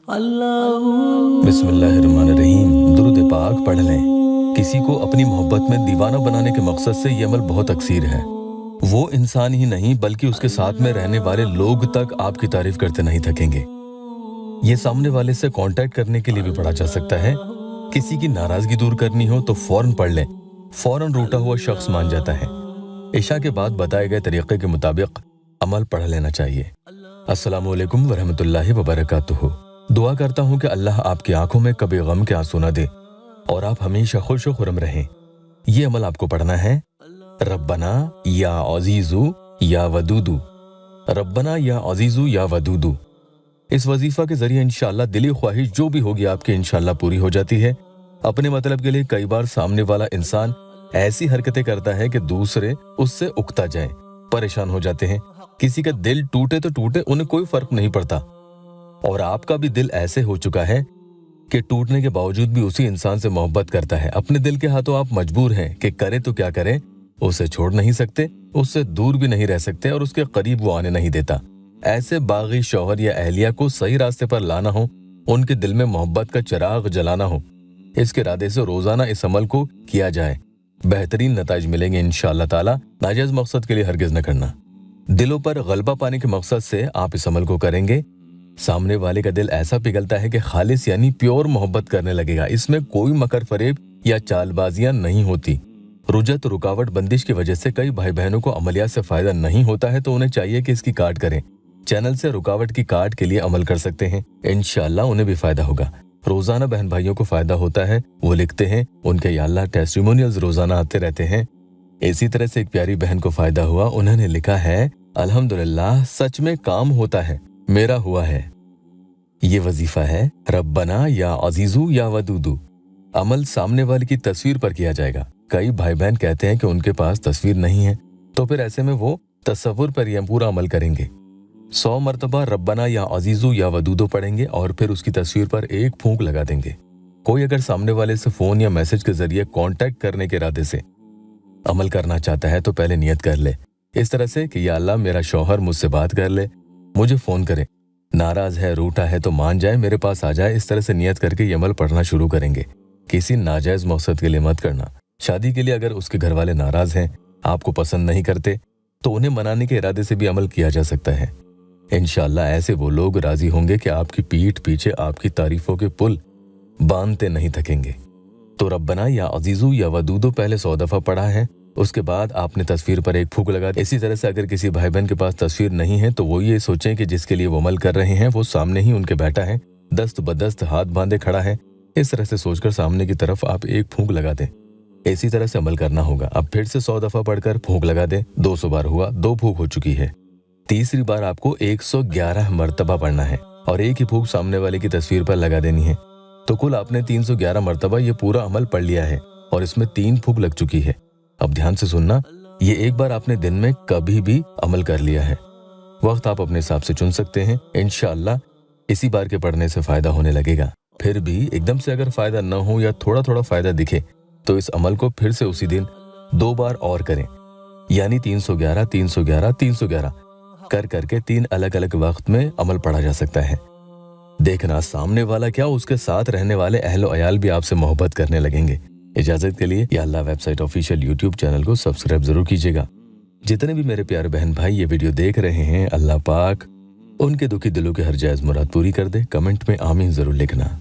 बिस्मिल्लाहिर्रहमानिर्रहीम। दुरूद पाक पढ़ लें। किसी को अपनी मोहब्बत में दीवाना बनाने के मकसद से ये अमल बहुत अक्सीर है। वो इंसान ही नहीं बल्कि उसके साथ में रहने वाले लोग तक आपकी तारीफ करते नहीं थकेंगे। ये सामने वाले से कांटेक्ट करने के लिए भी पढ़ा जा सकता है। किसी की नाराजगी दूर करनी हो तो फौरन पढ़ लें, फौरन रूठा हुआ शख्स मान जाता है। इशा के बाद बताए गए तरीके के मुताबिक अमल पढ़ लेना चाहिए। अस्सलामु अलैकुम वरहमतुल्लाहि वबरकातुहू। दुआ करता हूँ कि अल्लाह आपकी आंखों में कभी गम के आंसू न दे और आप हमेशा खुश व खुरम रहें। ये अमल आपको पढ़ना है। रब्बना या अजीजू या वदूदू, रब्बना या अजीजू या वदूदू। इस वजीफा के जरिए इंशाअल्लाह दिली ख्वाहिश जो भी होगी आपकी इंशाअल्लाह पूरी हो जाती है। अपने मतलब के लिए कई बार सामने वाला इंसान ऐसी हरकतें करता है कि दूसरे उससे उकता जाए, परेशान हो जाते हैं। किसी का दिल टूटे तो टूटे, उन्हें कोई फर्क नहीं पड़ता। और आपका भी दिल ऐसे हो चुका है कि टूटने के बावजूद भी उसी इंसान से मोहब्बत करता है। अपने दिल के हाथों आप मजबूर हैं कि करे तो क्या करें, उसे छोड़ नहीं सकते, उससे दूर भी नहीं रह सकते और उसके करीब वो आने नहीं देता। ऐसे बागी शौहर या अहलिया को सही रास्ते पर लाना हो, उनके दिल में मोहब्बत का चिराग जलाना हो, इसके इरादे से रोजाना इस अमल को किया जाए। बेहतरीन नताइज मिलेंगे इंशाअल्लाह ताला। नाजायज मकसद के लिए हरगिज न करना। दिलों पर गलबा पाने के मकसद से आप इस अमल को करेंगे। सामने वाले का दिल ऐसा पिघलता है कि खालिस यानी प्योर मोहब्बत करने लगेगा। इसमें कोई मकर फरेब या चालबाजियां नहीं होती। रुजत रुकावट बंदिश की वजह से कई भाई बहनों को अमलियात से फायदा नहीं होता है, तो उन्हें चाहिए कि इसकी काट करें। चैनल से रुकावट की काट के लिए अमल कर सकते हैं, इंशाअल्लाह उन्हें भी फायदा होगा। रोजाना बहन भाइयों को फायदा होता है, वो लिखते हैं, उनके या अल्लाह टेस्टिमोनियल्स रोजाना आते रहते हैं। इसी तरह से एक प्यारी बहन को फायदा हुआ, उन्होंने लिखा है, अल्हम्दुलिल्लाह सच में काम होता है, मेरा हुआ है। ये वजीफा है रब्बना या अजीजू या वदूदू। अमल सामने वाले की तस्वीर पर किया जाएगा। कई भाई बहन कहते हैं कि उनके पास तस्वीर नहीं है, तो फिर ऐसे में वो तस्वुर पर यह पूरा अमल करेंगे। 100 मरतबा रब्बना या अजीजू या वदूदू पढ़ेंगे और फिर उसकी तस्वीर पर एक फूंक लगा देंगे। कोई अगर सामने वाले से फोन या मैसेज के जरिए कांटेक्ट करने के इरादे से अमल करना चाहता है तो पहले नियत कर ले, इस तरह से कि या अल्लाह मेरा शौहर मुझसे बात कर ले, मुझे फोन करे, नाराज है रूठा है तो मान जाए, मेरे पास आ जाए। इस तरह से नियत करके ये अमल पढ़ना शुरू करेंगे। किसी नाजायज मकसद के लिए मत करना। शादी के लिए अगर उसके घर वाले नाराज हैं, आपको पसंद नहीं करते, तो उन्हें मनाने के इरादे से भी अमल किया जा सकता है। इंशाअल्लाह ऐसे वो लोग राजी होंगे कि आपकी पीठ पीछे आपकी तारीफों के पुल बांधते नहीं थकेंगे। तो रब्बना या अजीजू या वदूदू पहले 100 दफा पढ़ा है, उसके बाद आपने तस्वीर पर एक फूंक लगा दी। इसी तरह से अगर किसी भाई बहन के पास तस्वीर नहीं है तो वो ये सोचें कि जिसके लिए वो अमल कर रहे हैं वो सामने ही उनके बैठा है, दस्त बदस्त हाथ बांधे खड़ा है। इस तरह से सोचकर सामने की तरफ आप एक फूंक लगा दें। इसी तरह से अमल करना होगा। अब फिर से 100 दफा पढ़कर फूंक लगा दें। 200 बार हुआ, 2 फूंक हो चुकी है। तीसरी बार आपको 111 मरतबा पढ़ना है और एक ही फूंक सामने वाले की तस्वीर पर लगा देनी है। तो कुल आपने 311 मरतबा ये पूरा अमल पढ़ लिया है और इसमें 3 फूंक लग चुकी है। अब ध्यान से सुनना, ये एक बार आपने दिन में कभी भी अमल कर लिया है। वक्त आप अपने हिसाब से चुन सकते हैं। इंशाअल्लाह इसी बार के पढ़ने से फायदा होने लगेगा। फिर भी एकदम से अगर फायदा न हो या थोड़ा थोड़ा फायदा दिखे तो इस अमल को फिर से उसी दिन 2 बार और करें, यानी 311 311 311 कर करके 3 अलग अलग वक्त में अमल पढ़ा जा सकता है। देखना सामने वाला क्या, उसके साथ रहने वाले अहलो अयाल भी आपसे मोहब्बत करने लगेंगे। इजाजत के लिए या अल्लाह वेबसाइट ऑफिशियल यूट्यूब चैनल को सब्सक्राइब जरूर कीजिएगा। जितने भी मेरे प्यारे बहन भाई ये वीडियो देख रहे हैं, अल्लाह पाक उनके दुखी दिलों के हर जायज मुराद पूरी कर दे। कमेंट में आमीन जरूर लिखना।